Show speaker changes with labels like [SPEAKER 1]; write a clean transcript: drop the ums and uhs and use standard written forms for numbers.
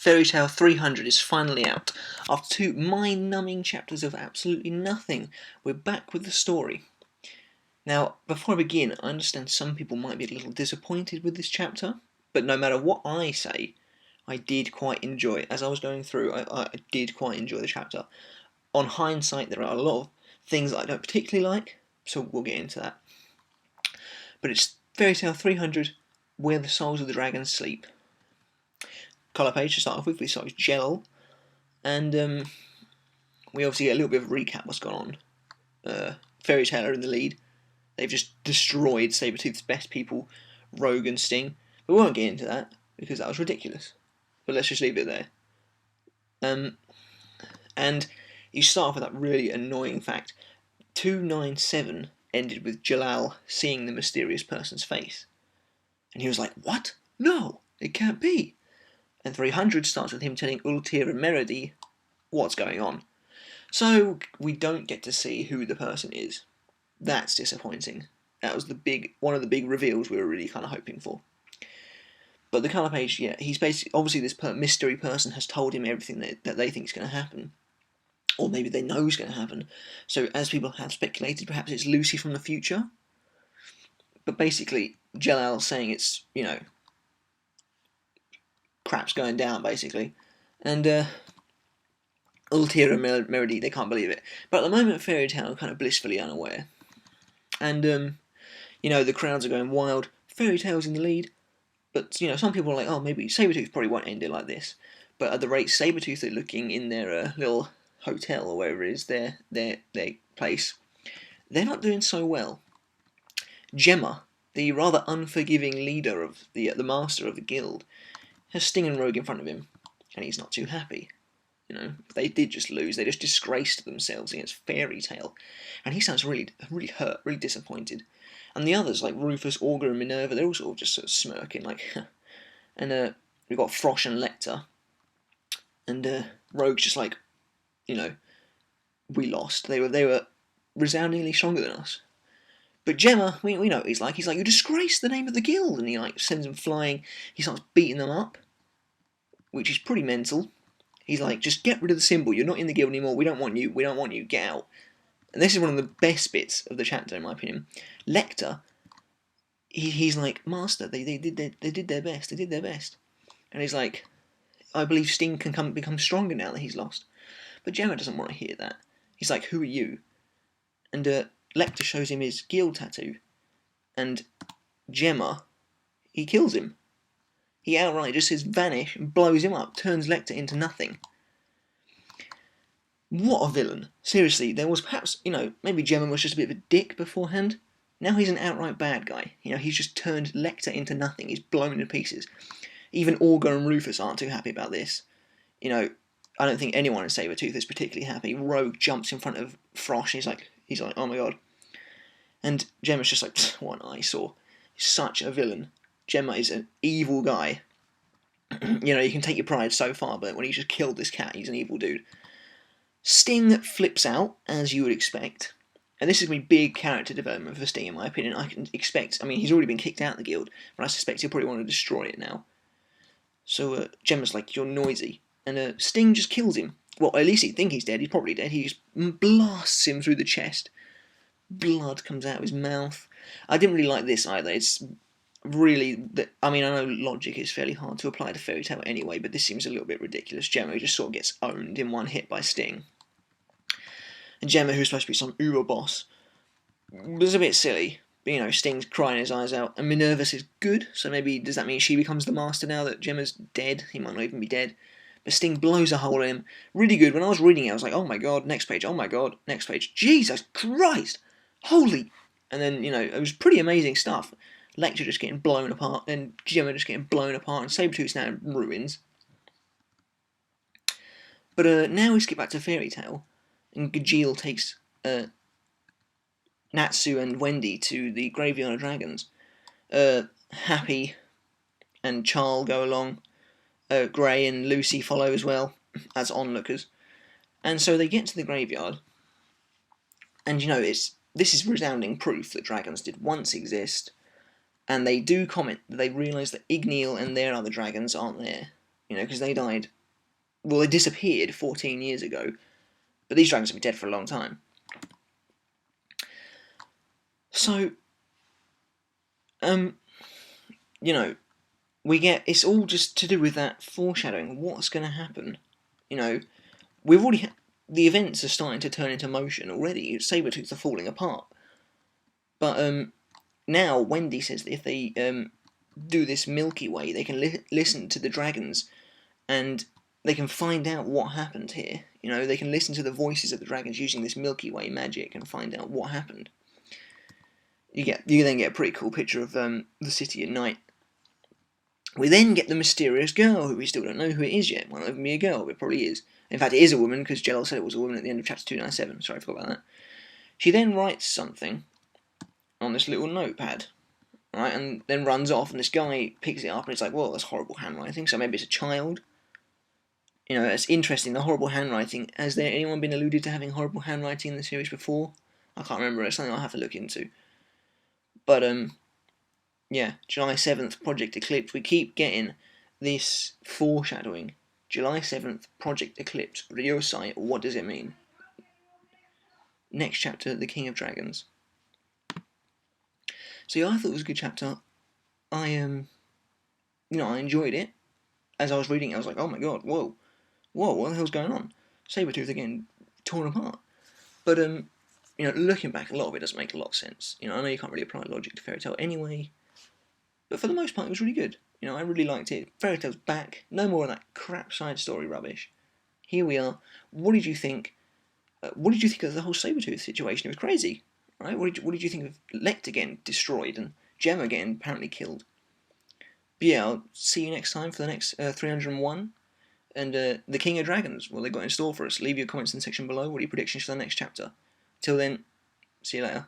[SPEAKER 1] Fairy Tale 300 is finally out. After 2 mind-numbing chapters of absolutely nothing, we're back with the story. Now, before I begin, I understand some people might be a little disappointed with this chapter, but no matter what I say, I did quite enjoy it. As I was going through, I did quite enjoy the chapter. On hindsight, there are a lot of things that I don't particularly like, so we'll get into that. But it's Fairy Tale 300, Where the Souls of the Dragons Sleep. Colour page to start off with, we start with Gel, and we obviously get a little bit of a recap what's gone on. Fairy Tale are in the lead. They've just destroyed Sabertooth's best people, Rogue and Sting. We won't get into that, because that was ridiculous. But let's just leave it there. And you start off with that really annoying fact. 297 ended with Jalal seeing the mysterious person's face. And he was like, what? No, it can't be. And 300 starts with him telling Ultir and Meredy what's going on. So we don't get to see who the person is. That's disappointing. That was one of the big reveals we were really kind of hoping for. But the colour page, yeah, he's basically, obviously this mystery person has told him everything that they think is going to happen. Or maybe they know is going to happen. So as people have speculated, perhaps it's Lucy from the future. But basically, Jalal's saying it's, crap's going down, basically. And Ultir and Meredy, they can't believe it. But at the moment, Fairy Tale are kind of blissfully unaware. And, the crowds are going wild. Fairy Tale's in the lead. But, some people are like, oh, maybe Sabertooth probably won't end it like this. But at the rate Sabertooth are looking in their little hotel or wherever it is, their place, they're not doing so well. Genma, the rather unforgiving leader of the master of the guild, has Sting and Rogue in front of him, and he's not too happy. They did just lose. They just disgraced themselves against Fairy Tale, and he sounds really, really hurt, really disappointed. And the others, like Rufus, Augur, and Minerva, they're all sort of just sort of smirking, like, and we've got Frosh and Lecter, and Rogue's just like, we lost. They were resoundingly stronger than us. But Genma, we know what he's like. He's like, you disgraced the name of the guild, and he sends them flying. He starts beating them up, which is pretty mental. He's like, just get rid of the symbol. You're not in the guild anymore. We don't want you. We don't want you. Get out. And this is one of the best bits of the chapter, in my opinion. Lecter, he's like, Master, they did their best. They did their best. And he's like, I believe Sting can become stronger now that he's lost. But Genma doesn't want to hear that. He's like, who are you? And Lecter shows him his guild tattoo. And Genma, he kills him. He outright just says vanish and blows him up, turns Lecter into nothing. What a villain. Seriously, there was perhaps, maybe Genma was just a bit of a dick beforehand. Now he's an outright bad guy. He's just turned Lecter into nothing. He's blown to pieces. Even Augur and Rufus aren't too happy about this. I don't think anyone in Sabertooth is particularly happy. Rogue jumps in front of Frosh. He's like, oh my god. And Genma's just like, what an eyesore. He's such a villain. Genma is an evil guy. You can take your pride so far, but when he just killed this cat, he's an evil dude. Sting flips out, as you would expect. And this is going to be big character development for Sting, in my opinion. He's already been kicked out of the guild, but I suspect he'll probably want to destroy it now. So Genma's like, you're noisy. And Sting just kills him. Well, at least he'd think he's dead. He's probably dead. He just blasts him through the chest. Blood comes out of his mouth. I didn't really like this either. It's really... I know logic is fairly hard to apply to Fairy Tale anyway, but this seems a little bit ridiculous. Genma just sort of gets owned in one hit by Sting. And Genma, who's supposed to be some uber boss, was a bit silly. But, Sting's crying his eyes out. And Minerva says good, so maybe does that mean she becomes the master now that Gemma's dead? He might not even be dead. But Sting blows a hole in him. Really good. When I was reading it, I was like, oh my god, next page, oh my god, next page. Jesus Christ! Holy... And then, it was pretty amazing stuff. Lecter just getting blown apart, and Genma just getting blown apart, and Sabertooth's now in ruins. But now we skip back to Fairy Tale, and Gajeel takes Natsu and Wendy to the Graveyard of Dragons. Happy and Charl go along. Gray and Lucy follow as well, as onlookers. And so they get to the graveyard, and this is resounding proof that dragons did once exist, and they do comment that they realise that Igneal and their other dragons aren't there. You know, because they died. Well, they disappeared 14 years ago, but these dragons have been dead for a long time. So, you know, we get, it's all just to do with that foreshadowing. What's going to happen? You know, we've already the events are starting to turn into motion already. Sabertooths are falling apart. But now Wendy says that if they do this Milky Way, they can listen to the dragons, and they can find out what happened here. You know, they can listen to the voices of the dragons using this Milky Way magic and find out what happened. You then get a pretty cool picture of the city at night. We then get the mysterious girl, who we still don't know who it is yet. Might not even be a girl, but it probably is. In fact, it is a woman, because Jello said it was a woman at the end of chapter 297. Sorry, I forgot about that. She then writes something on this little notepad, right, and then runs off, and this guy picks it up, and it's like, well, that's horrible handwriting, so maybe it's a child. You know, it's interesting, the horrible handwriting. Has there anyone been alluded to having horrible handwriting in the series before? I can't remember, it's something I'll have to look into. But, yeah, July 7th, Project Eclipse. We keep getting this foreshadowing. July 7th, Project Eclipse. Ryosai, what does it mean? Next chapter, The King of Dragons. So yeah, I thought it was a good chapter. I enjoyed it. As I was reading it, I was like, oh my god, whoa, what the hell's going on? Sabertooth again, torn apart. But, looking back, a lot of it doesn't make a lot of sense. I know you can't really apply logic to Fairy Tail anyway, but for the most part, it was really good. I really liked it. Fairy Tail's back. No more of that crap side story rubbish. Here we are. What did you think? What did you think of the whole Sabertooth situation? It was crazy, right? What did you think of Lecter getting destroyed and Genma getting apparently killed? But yeah, I'll see you next time for the next 301. And the King of Dragons, what they got in store for us. Leave your comments in the section below. What are your predictions for the next chapter? Till then, see you later.